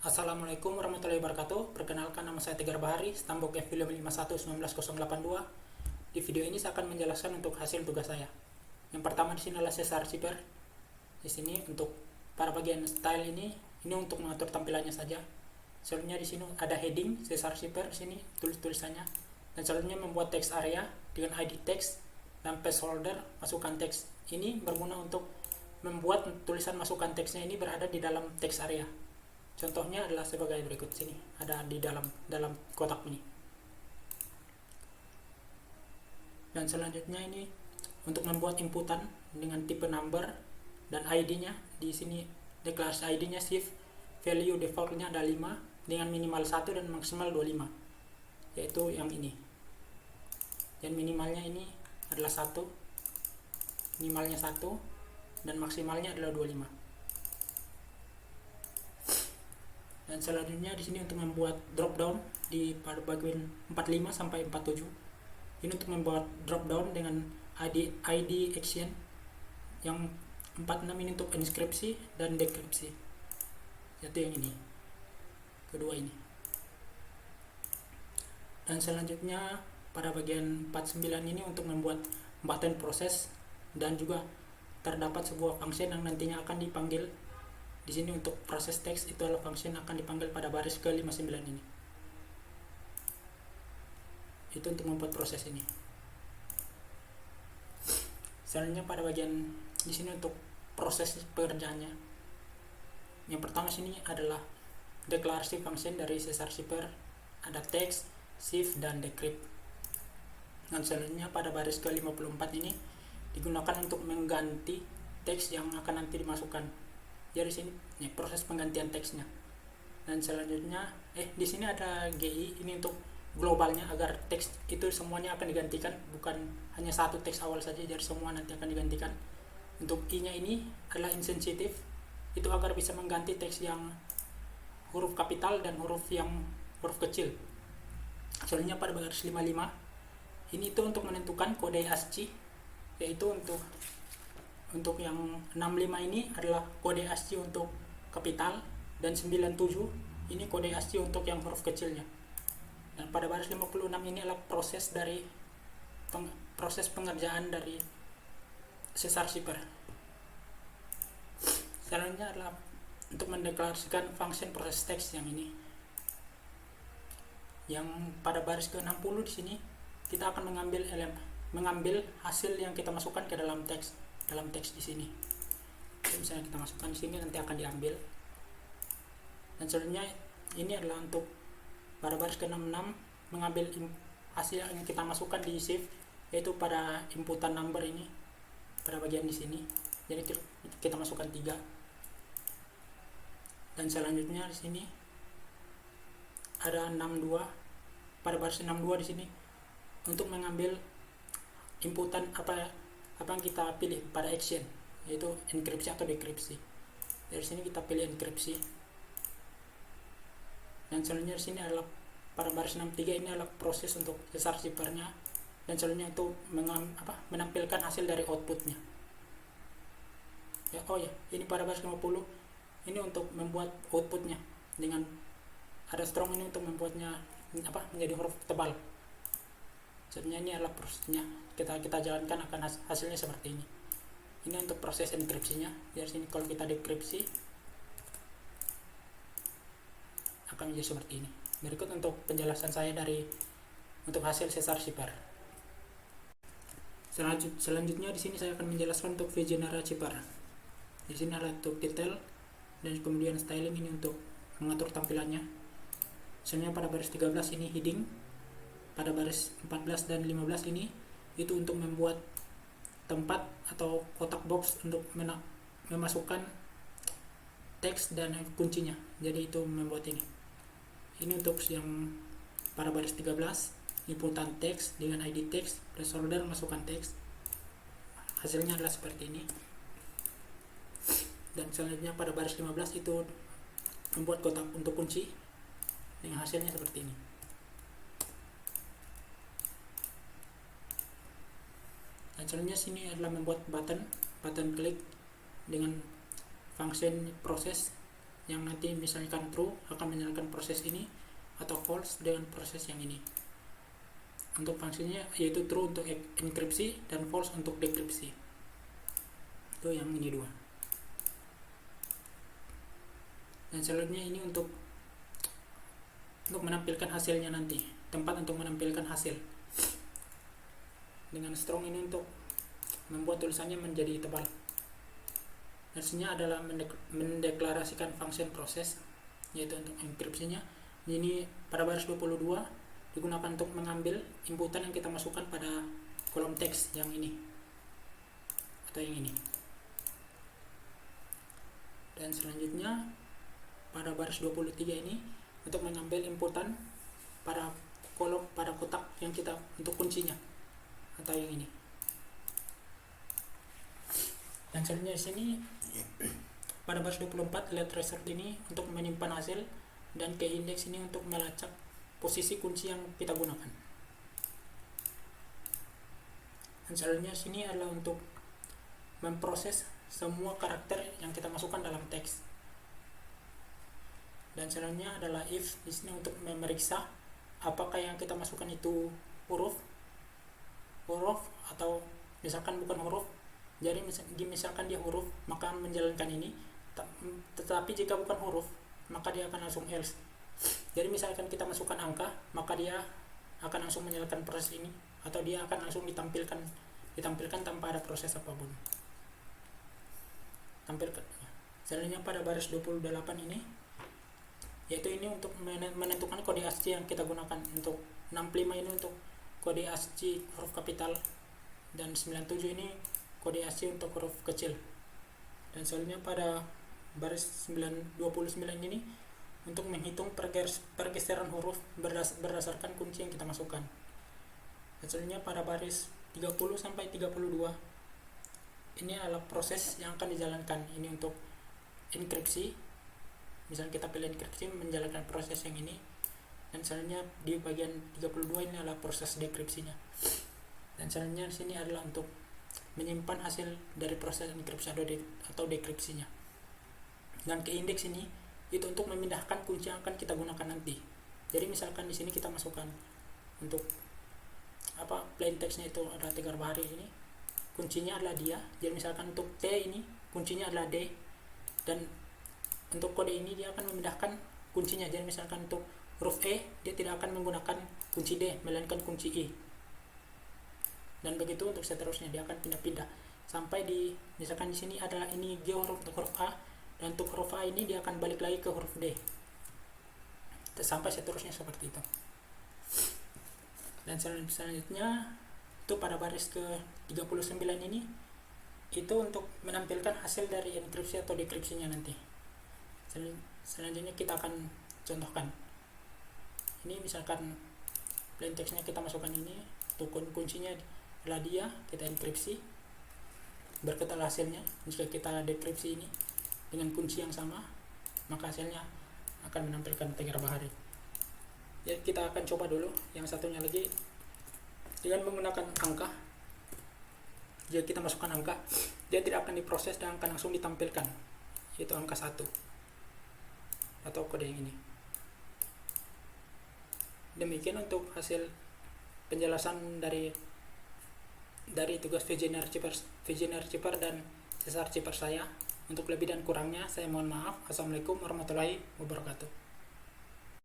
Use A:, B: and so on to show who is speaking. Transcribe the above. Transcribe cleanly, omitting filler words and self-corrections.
A: Assalamualaikum warahmatullahi wabarakatuh. Perkenalkan, nama saya Tegar Bahari, Stambok FV 51198082. Di video ini saya akan menjelaskan untuk hasil tugas saya. Yang pertama di sini adalah Caesar Zipper. Di sini untuk pada bagian style ini untuk mengatur tampilannya saja. Selanjutnya di sini ada heading Caesar Zipper, di sini tulisannya. Dan selanjutnya membuat text area dengan ID text dan placeholder masukkan teks. Ini berguna untuk membuat tulisan masukkan teksnya ini berada di dalam text area. Contohnya adalah sebagai berikut, sini ada di dalam kotak ini. Dan selanjutnya ini untuk membuat inputan dengan tipe number dan ID-nya. Di sini deklarasi ID-nya shift, value default-nya ada 5 dengan minimal 1 dan maksimal 25, yaitu yang ini. Dan minimalnya ini adalah 1, minimalnya 1 dan maksimalnya adalah 25. Dan selanjutnya di sini untuk membuat drop down di pada bagian 45 sampai 47. Ini untuk membuat drop down dengan ID action. Yang 46 ini untuk inskripsi dan dekripsi. Yaitu yang ini. Kedua ini. Dan selanjutnya pada bagian 49 ini untuk membuat button proses, dan juga terdapat sebuah function yang nantinya akan dipanggil. Di sini untuk proses teks itu adalah function akan dipanggil pada baris ke-59 ini. Itu untuk membuat proses ini. Selanjutnya pada bagian di sini untuk proses pekerjaannya. Yang pertama sini adalah deklarasi function dari Caesar Zipper, ada text, shift dan decrypt. Dan selanjutnya pada baris ke-54 ini digunakan untuk mengganti teks yang akan nanti dimasukkan. Jadi sini proses penggantian teksnya. Dan selanjutnya di sini ada GI, ini untuk globalnya agar teks itu semuanya akan digantikan, bukan hanya satu teks awal saja, jadi semua nanti akan digantikan. Untuk I-nya ini adalah insensitif, itu agar bisa mengganti teks yang huruf kapital dan huruf kecil. Selanjutnya pada baris 55 ini itu untuk menentukan kode ASCII, yaitu untuk yang 65 ini adalah kode ASCII untuk kapital, dan 97 ini kode ASCII untuk yang huruf kecilnya. Dan pada baris 56 ini adalah proses pengerjaan dari Caesar Zipper. Selanjutnya adalah untuk mendeklarasikan function proses teks yang ini. Yang pada baris ke-60 di sini kita akan mengambil hasil yang kita masukkan ke dalam teks di sini. Jadi misalnya kita masukkan di sini, nanti akan diambil. Dan selanjutnya ini adalah untuk pada baris ke-66 mengambil hasil yang kita masukkan di shift, yaitu pada inputan number ini pada bagian di sini. Jadi kita masukkan 3. Dan selanjutnya di sini ada 62 pada baris 62 di sini untuk mengambil inputan apa yang kita pilih pada action, yaitu enkripsi atau dekripsi. Dari sini kita pilih enkripsi. Dan selanjutnya di sini adalah pada baris 63 ini adalah proses untuk Caesar Zipper-nya, dan selanjutnya itu menampilkan hasil dari outputnya. Ini pada baris 50 ini untuk membuat outputnya dengan ada strong ini untuk membuatnya menjadi huruf tebal. Sebenarnya ini adalah prosesnya, kita jalankan akan hasilnya seperti ini. Ini untuk proses enkripsinya. Dari sini kalau kita dekripsi akan menjadi seperti ini. Berikut untuk penjelasan saya untuk hasil Caesar Zipper. Selanjutnya di sini saya akan menjelaskan untuk Vigenera Zipper. Di sini ada untuk detail dan kemudian styling ini untuk mengatur tampilannya. Misalnya pada baris 13 ini heading, pada baris 14 dan 15 ini itu untuk membuat tempat atau kotak box untuk memasukkan teks dan kuncinya. Jadi itu membuat ini untuk yang pada baris 13 inputan teks dengan ID teks, placeholder masukkan teks. Hasilnya adalah seperti ini. Dan selanjutnya pada baris 15 itu membuat kotak untuk kunci dengan hasilnya seperti ini. Dan selanjutnya sini adalah membuat button klik dengan function proses yang nanti misalkan true akan menyalakan proses ini, atau false dengan proses yang ini. Untuk fungsinya yaitu true untuk enkripsi dan false untuk dekripsi. Itu yang ini dua. Dan selanjutnya ini untuk menampilkan hasilnya nanti, tempat untuk menampilkan hasil. Dengan strong ini untuk membuat tulisannya menjadi tebal. Hasilnya adalah mendeklarasikan function proses, yaitu untuk enkripsinya. Ini pada baris 22 digunakan untuk mengambil inputan yang kita masukkan pada kolom teks yang ini atau yang ini. Dan selanjutnya pada baris 23 ini untuk mengambil inputan pada kolom, pada kotak yang kita untuk kuncinya atau yang ini. Dan selanjutnya di sini pada baris 24 let result ini untuk menyimpan hasil, dan ke index ini untuk melacak posisi kunci yang kita gunakan. Dan selanjutnya sini adalah untuk memproses semua karakter yang kita masukkan dalam teks. Dan selanjutnya adalah if di sini untuk memeriksa apakah yang kita masukkan itu huruf atau misalkan bukan huruf. Jadi misalkan dia huruf maka menjalankan ini, tetapi jika bukan huruf maka dia akan langsung else. Jadi misalkan kita masukkan angka maka dia akan langsung menyalakan proses ini, atau dia akan langsung ditampilkan tanpa ada proses apapun. Tampilkan. Selanjutnya pada baris 28 ini yaitu ini untuk menentukan kode ASCII yang kita gunakan. Untuk 65 ini untuk kode ASCII huruf kapital, dan 97 ini kode ASCII untuk huruf kecil. Dan selanjutnya pada baris 29 ini untuk menghitung pergeseran huruf berdasarkan kunci yang kita masukkan. Dan selanjutnya pada baris 30 sampai 32 ini adalah proses yang akan dijalankan. Ini untuk enkripsi. Misalnya kita pilih enkripsi, menjalankan proses yang ini. Dan selanjutnya di bagian 32 ini adalah proses dekripsinya. Dan selanjutnya di sini adalah untuk menyimpan hasil dari proses enkripsi atau dekripsinya. Dan ke indeks ini itu untuk memindahkan kunci yang akan kita gunakan nanti. Jadi misalkan di sini kita masukkan untuk plain textnya itu ada 3 bahari ini, kuncinya adalah dia. Jadi misalkan untuk T ini kuncinya adalah D, dan untuk kode ini dia akan memindahkan kuncinya. Jadi misalkan untuk huruf E dia tidak akan menggunakan kunci D melainkan kunci I, dan begitu untuk seterusnya dia akan pindah-pindah sampai di misalkan di sini adalah ini G huruf untuk huruf A, dan untuk huruf A ini dia akan balik lagi ke huruf D sampai seterusnya seperti itu. Dan selanjutnya itu pada baris ke 39 ini itu untuk menampilkan hasil dari enkripsi atau dekripsinya nanti. Selanjutnya kita akan contohkan. Ini misalkan plain textnya kita masukkan ini, kuncinya adalah dia, kita enkripsi, berketal hasilnya. Jika kita dekripsi ini dengan kunci yang sama, maka hasilnya akan menampilkan 3 bahari. Ya, kita akan coba dulu yang satunya lagi dengan menggunakan angka. Jika kita masukkan angka, dia tidak akan diproses dan akan langsung ditampilkan, yaitu angka 1 atau kode yang ini. Demikian untuk hasil penjelasan dari tugas VJ Archiver dan Cesar Archiver saya. Untuk lebih dan kurangnya saya mohon maaf. Assalamualaikum warahmatullahi wabarakatuh.